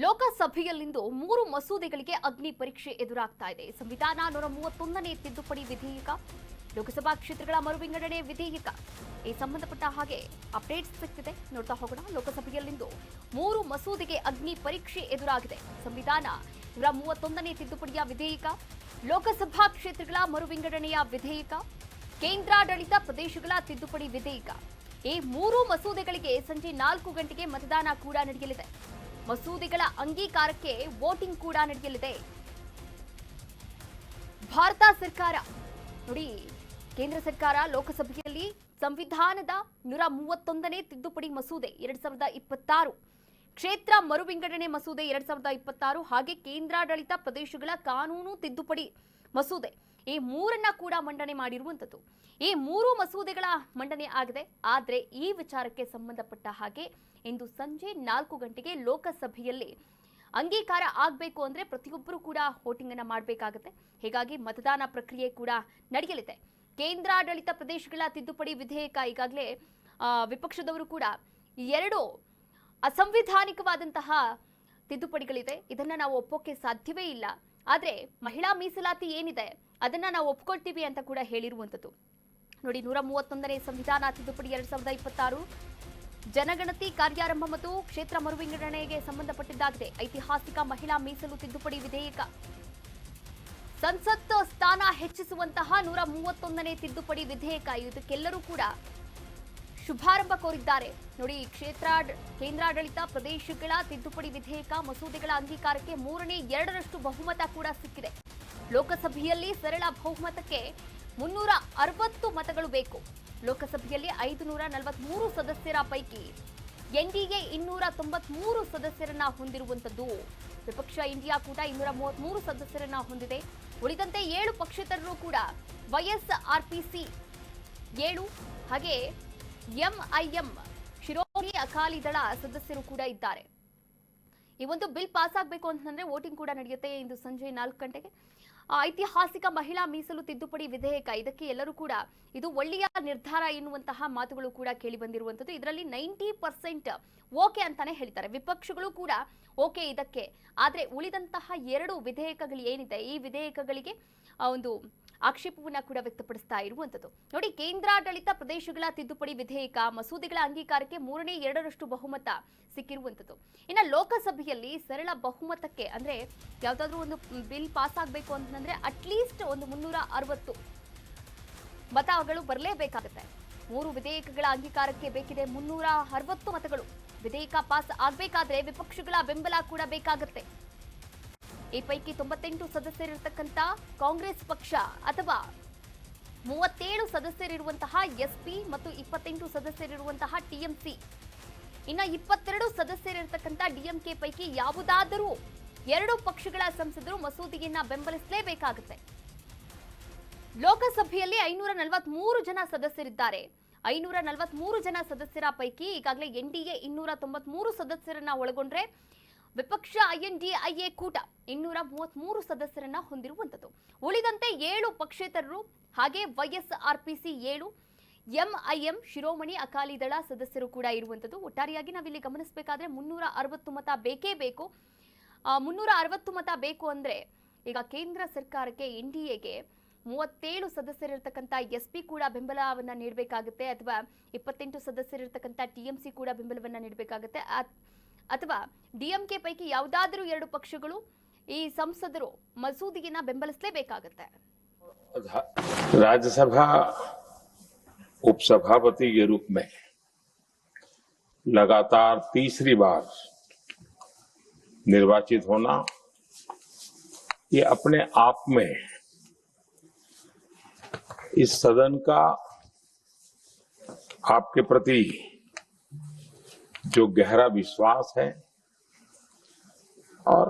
ಲೋಕಸಭೆಯಲ್ಲಿಂದು 3 ಮಸೂದೆಗಳಿಗೆ ಅಗ್ನಿ ಪರೀಕ್ಷೆ ಎದುರಾಗ್ತಾ ಇದೆ. ಸಂವಿಧಾನ 131ನೇ ತಿದ್ದುಪಡಿ ವಿಧೇಯಕ, ಲೋಕಸಭಾ ಕ್ಷೇತ್ರಗಳ ಮರುವಿಂಗಡಣೆ ವಿಧೇಯಕ ಈ ಸಂಬಂಧಪಟ್ಟ ಹಾಗೆ ಅಪ್ಡೇಟ್ಸ್ ಸಿಗ್ತಿದೆ. ನೋಡ್ತಾ ಹೋಗೋಣ. ಲೋಕಸಭೆಯಲ್ಲಿಂದು 3 ಮಸೂದೆಗೆ ಅಗ್ನಿ ಪರೀಕ್ಷೆ ಎದುರಾಗಿದೆ. ಸಂವಿಧಾನ 131ನೇ ತಿದ್ದುಪಡಿಯ ವಿಧೇಯಕ, ಲೋಕಸಭಾ ಕ್ಷೇತ್ರಗಳ ಮರುವಿಂಗಡಣೆಯ ವಿಧೇಯಕ, ಕೇಂದ್ರಾಡಳಿತ ಪ್ರದೇಶಗಳ ತಿದ್ದುಪಡಿ ವಿಧೇಯಕ. ಈ 3 ಮಸೂದೆಗಳಿಗೆ ಸಂಜೆ 4 ಗಂಟೆಗೆ ಮತದಾನ ಕೂಡ ನಡೆಯಲಿದೆ. ಮಸೂದೆಗಳ ಅಂಗೀಕಾರಕ್ಕೆ ವೋಟಿಂಗ್ ಕೂಡ ನಡೆಯಲಿದೆ. ಭಾರತ ಸರ್ಕಾರ ನೋಡಿ, ಕೇಂದ್ರ ಸರ್ಕಾರ ಲೋಕಸಭೆಯಲ್ಲಿ ಸಂವಿಧಾನದ 131ನೇ ತಿದ್ದುಪಡಿ ಮಸೂದೆ 2026, ಕ್ಷೇತ್ರ ಮರುವಿಂಗಡಣೆ ಮಸೂದೆ 2026 ಹಾಗೆ ಕೇಂದ್ರಾಡಳಿತ ಪ್ರದೇಶಗಳ ಕಾನೂನು ತಿದ್ದುಪಡಿ ಮಸೂದೆ ಈ 3ನ್ನ ಕೂಡ ಮಂಡನೆ ಮಾಡಿರುವಂತದ್ದು. ಈ 3 ಮಸೂದೆಗಳ ಮಂಡನೆ ಆಗಿದೆ. ಆದರೆ ಈ ವಿಚಾರಕ್ಕೆ ಸಂಬಂಧಪಟ್ಟ ಹಾಗೆ ಇಂದು ಸಂಜೆ 4 ಗಂಟೆಗೆ ಲೋಕಸಭೆಯಲ್ಲಿ ಅಂಗೀಕಾರ ಆಗಬೇಕು ಅಂದ್ರೆ ಪ್ರತಿಯೊಬ್ಬರು ಕೂಡ ವೋಟಿಂಗ್ ಅನ್ನ ಮಾಡಬೇಕಾಗುತ್ತೆ. ಹೀಗಾಗಿ ಮತದಾನ ಪ್ರಕ್ರಿಯೆ ಕೂಡ ನಡೆಯಲಿದೆ. ಕೇಂದ್ರಾಡಳಿತ ಪ್ರದೇಶಗಳ ತಿದ್ದುಪಡಿ ವಿಧೇಯಕ ಈಗಾಗಲೇ ವಿಪಕ್ಷದವರು ಕೂಡ 2 ಅಸಂವಿಧಾನಿಕವಾದಂತಹ ತಿದ್ದುಪಡಿಗಳಿದೆ, ಇದನ್ನ ನಾವು ಒಪ್ಪೋಕೆ ಸಾಧ್ಯವೇ ಇಲ್ಲ. ಆದ್ರೆ ಮಹಿಳಾ ಮೀಸಲಾತಿ ಏನಿದೆ ಅದನ್ನ ನಾವು ಒಪ್ಕೊಳ್ತೀವಿ ಅಂತ ಕೂಡ ಹೇಳಿರುವಂತದ್ದು. ನೋಡಿ, 131ನೇ ಸಂವಿಧಾನ ತಿದ್ದುಪಡಿ 2026 ಜನಗಣತಿ ಕಾರ್ಯಾರಂಭ ಮತ್ತು ಕ್ಷೇತ್ರ ಮರುವಿಂಗಡಣೆಗೆ ಸಂಬಂಧಪಟ್ಟಿದ್ದಾಗಿದೆ. ಐತಿಹಾಸಿಕ ಮಹಿಳಾ ಮೀಸಲು ತಿದ್ದುಪಡಿ ವಿಧೇಯಕ, ಸಂಸತ್ ಸ್ಥಾನ ಹೆಚ್ಚಿಸುವಂತಹ 131ನೇ ತಿದ್ದುಪಡಿ ವಿಧೇಯಕ, ಇದಕ್ಕೆಲ್ಲರೂ ಕೂಡ ಶುಭಾರಂಭ ಕೋರಿದ್ದಾರೆ. ನೋಡಿ, ಕೇಂದ್ರಾಡಳಿತ ಪ್ರದೇಶಗಳ ತಿದ್ದುಪಡಿ ವಿಧೇಯಕ ಮಸೂದೆಗಳ ಅಂಗೀಕಾರಕ್ಕೆ 3/2 ಬಹುಮತ ಕೂಡ ಸಿಕ್ಕಿದೆ. ಲೋಕಸಭೆಯಲ್ಲಿ ಸರಳ ಬಹುಮತಕ್ಕೆ 360 ಮತಗಳು ಬೇಕು. ಲೋಕಸಭೆಯಲ್ಲಿ 543 ಸದಸ್ಯರ ಪೈಕಿ ಎನ್ಡಿಎ 293 ಸದಸ್ಯರನ್ನ ಹೊಂದಿರುವಂತದ್ದು. ವಿಪಕ್ಷ ಇಂಡಿಯಾ ಕೂಟ 233 ಸದಸ್ಯರನ್ನ ಹೊಂದಿದೆ. ಉಳಿದಂತೆ 7 ಪಕ್ಷೇತರರು ಕೂಡ ವೈಎಸ್ಆರ್ಪಿಸಿ 7 ಹಾಗೆ ಎಂಐಎಂ ಶಿರೋಮಣಿ ಅಕಾಲಿ ದಳ ಸದಸ್ಯರು ಕೂಡ ಇದ್ದಾರೆ. ಈ ಒಂದು ಬಿಲ್ ಪಾಸ್ ಆಗಬೇಕು ಅಂತಂದ್ರೆ ವೋಟಿಂಗ್ ಕೂಡ ನಡೆಯುತ್ತೆ ಇಂದು ಸಂಜೆ 4 ಗಂಟೆಗೆ. ಐತಿಹಾಸಿಕ ಮಹಿಳಾ ಮೀಸಲು ತಿದ್ದುಪಡಿ ವಿಧೇಯಕ, ಇದಕ್ಕೆ ಎಲ್ಲರೂ ಕೂಡ ಇದು ಒಳ್ಳೆಯ ನಿರ್ಧಾರ ಎನ್ನುವಂತಹ ಮಾತುಗಳು ಕೂಡ ಕೇಳಿ ಬಂದಿರುವಂತದ್ದು. ಇದರಲ್ಲಿ 90% ಓಕೆ ಅಂತಾನೆ ಹೇಳ್ತಾರೆ. ವಿಪಕ್ಷಗಳು ಕೂಡ ಓಕೆ ಇದಕ್ಕೆ. ಆದ್ರೆ ಉಳಿದಂತಹ 2 ವಿಧೇಯಕಗಳು ಏನಿದೆ ಈ ವಿಧೇಯಕಗಳಿಗೆ ಒಂದು ಆಕ್ಷೇಪವನ್ನ ಕೂಡ ವ್ಯಕ್ತಪಡಿಸ್ತಾ ಇರುವಂತದ್ದು. ನೋಡಿ, ಕೇಂದ್ರಾಡಳಿತ ಪ್ರದೇಶಗಳ ತಿದ್ದುಪಡಿ ವಿಧೇಯಕ ಮಸೂದೆಗಳ ಅಂಗೀಕಾರಕ್ಕೆ 3/2 ಬಹುಮತ ಸಿಕ್ಕಿರುವಂತದ್ದು. ಇನ್ನು ಲೋಕಸಭೆಯಲ್ಲಿ ಸರಳ ಬಹುಮತಕ್ಕೆ ಅಂದ್ರೆ ಯಾವ್ದಾದ್ರು ಒಂದು ಬಿಲ್ ಪಾಸ್ ಆಗಬೇಕು ಅಂತಂದ್ರೆ ಅಟ್ಲೀಸ್ಟ್ ಒಂದು 360 ಮತಗಳು ಬರಲೇಬೇಕಾಗುತ್ತೆ. 3 ವಿಧೇಯಕಗಳ ಅಂಗೀಕಾರಕ್ಕೆ ಬೇಕಿದೆ 360 ಮತಗಳು. ವಿಧೇಯಕ ಪಾಸ್ ಆಗಬೇಕಾದ್ರೆ ವಿಪಕ್ಷಗಳ ಬೆಂಬಲ ಕೂಡ ಬೇಕಾಗುತ್ತೆ. ಈ ಪೈಕಿ 98 ಸದಸ್ಯರಿರತಕ್ಕಂಥ ಕಾಂಗ್ರೆಸ್ ಪಕ್ಷ ಅಥವಾ 37 ಸದಸ್ಯರಿರುವಂತಹ ಎಸ್ಪಿ ಮತ್ತು 28 ಸದಸ್ಯರಿರುವಂತಹ ಟಿಎಂಸಿ, ಇನ್ನ 22 ಸದಸ್ಯರಿರತಕ್ಕಂಥ ಡಿಎಂಕೆ ಪೈಕಿ ಯಾವುದಾದರೂ 2 ಪಕ್ಷಗಳ ಸಂಸದರು ಮಸೂದೆಯನ್ನ ಬೆಂಬಲಿಸಲೇಬೇಕಾಗುತ್ತೆ. ಲೋಕಸಭೆಯಲ್ಲಿ 543 ಜನ ಸದಸ್ಯರಿದ್ದಾರೆ. 543 ಜನ ಸದಸ್ಯರ ಪೈಕಿ ಈಗಾಗಲೇ ಎನ್ಡಿಎ 293 ಸದಸ್ಯರನ್ನ ಒಳಗೊಂಡ್ರೆ ವಿಪಕ್ಷ ಐಎನ್ಡಿಐಎ ಕೂಟ 233 ಸದಸ್ಯರನ್ನ ಹೊಂದಿರುವಂತದ್ದು. ಉಳಿದಂತೆ 7 ಪಕ್ಷೇತರರು ಹಾಗೆ ವೈಎಸ್ಆರ್ಪಿಸಿ 7, ಎಂಐಎಂ ಶಿರೋಮಣಿ ಅಕಾಲಿ ದಳ ಸದಸ್ಯರು ಕೂಡ ಇರುವಂತದ್ದು. ಒಟ್ಟಾರೆಯಾಗಿ ನಾವಿಲ್ಲಿ ಗಮನಿಸಬೇಕಾದ್ರೆ 360 ಮತ ಬೇಕೇ ಬೇಕು. 360 ಮತ ಬೇಕು ಅಂದ್ರೆ ಈಗ ಕೇಂದ್ರ ಸರ್ಕಾರಕ್ಕೆ ಎನ್ಡಿಎಗೆ 37 ಸದಸ್ಯರಿರ್ತಕ್ಕಂಥ ಎಸ್ಪಿ ಕೂಡ ಬೆಂಬಲವನ್ನ ನೀಡಬೇಕಾಗುತ್ತೆ, ಅಥವಾ 28 ಸದಸ್ಯರಿರ್ತಕ್ಕಂಥ ಟಿಎಂಸಿ ಕೂಡ ಬೆಂಬಲವನ್ನ ನೀಡಬೇಕಾಗುತ್ತೆ, ಅಥವಾ ಡಿಎಂಕೆ ಪೈಕಿ ಯಾವುದಾದರೂ 2 ಪಕ್ಷಗಳು ಈ ಸಂಸದರು ಮಸೂದೆಯನ್ನ ಬೆಂಬಲಿಸಲೇಬೇಕಾಗುತ್ತೆ. राज्यसभा उपसभापति के रूप में लगातार तीसरी बार निर्वाचित होना ये अपने आप में इस सदन का आपके प्रति जो गहरा विश्वास है और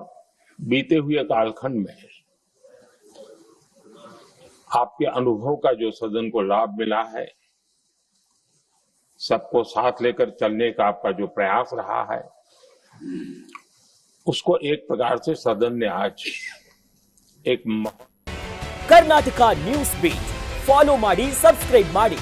बीते हुए कालखंड में आपके अनुभव का जो सदन को लाभ मिला है, सबको साथ लेकर चलने का आपका जो प्रयास रहा है, उसको एक प्रकार से सदन ने आज एक कर्नाटक न्यूज़ बीट फॉलो ಮಾಡಿ, सब्सक्राइब ಮಾಡಿ.